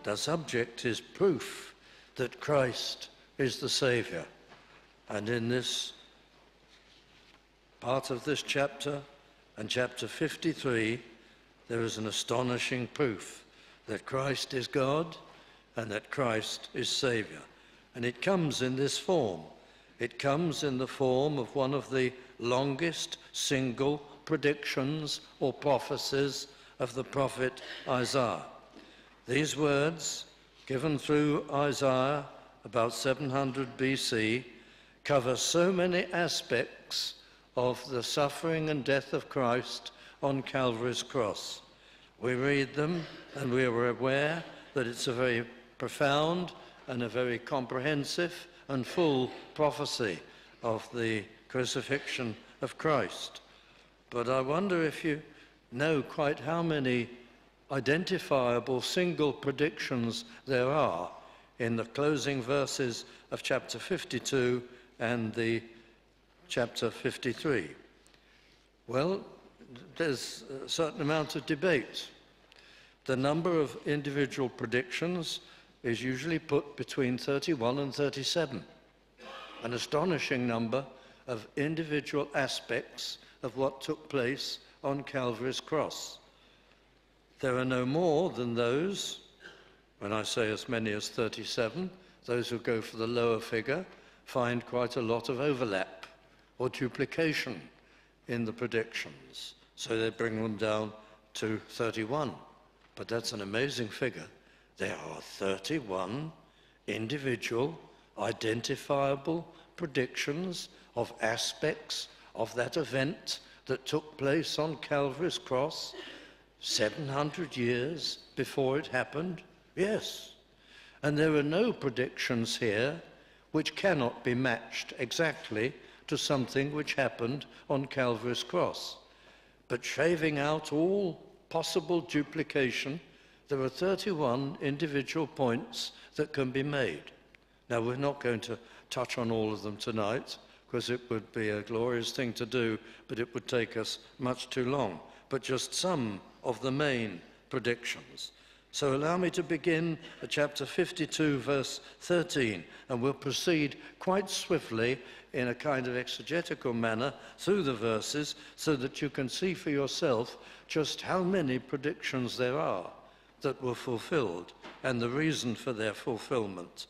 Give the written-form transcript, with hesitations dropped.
our subject is proof that Christ is the Saviour. And in this part of this chapter, and chapter 53, there is an astonishing proof that Christ is God and that Christ is Saviour. And it comes in this form. It comes in the form of one of the longest single predictions or prophecies of the prophet Isaiah. These words, given through Isaiah about 700 BC, cover so many aspects of the suffering and death of Christ on Calvary's cross. We read them and we are aware that it's a very profound and a very comprehensive and full prophecy of the crucifixion of Christ. But I wonder if you know quite how many identifiable single predictions there are in the closing verses of chapter 52 and the chapter 53. Well, there's a certain amount of debate. The number of individual predictions is usually put between 31 and 37, an astonishing number of individual aspects of what took place on Calvary's cross. There are no more than those. When I say as many as 37, those who go for the lower figure find quite a lot of overlap or duplication in the predictions. So they bring them down to 31. But that's an amazing figure. There are 31 individual, identifiable predictions of aspects of that event that took place on Calvary's cross 700 years before it happened. Yes. And there are no predictions here which cannot be matched exactly to something which happened on Calvary's cross. But shaving out all possible duplication, there are 31 individual points that can be made. Now, we're not going to touch on all of them tonight, because it would be a glorious thing to do, but it would take us much too long. But just some of the main predictions. So allow me to begin at chapter 52, verse 13, and we'll proceed quite swiftly in a kind of exegetical manner through the verses so that you can see for yourself just how many predictions there are that were fulfilled and the reason for their fulfillment.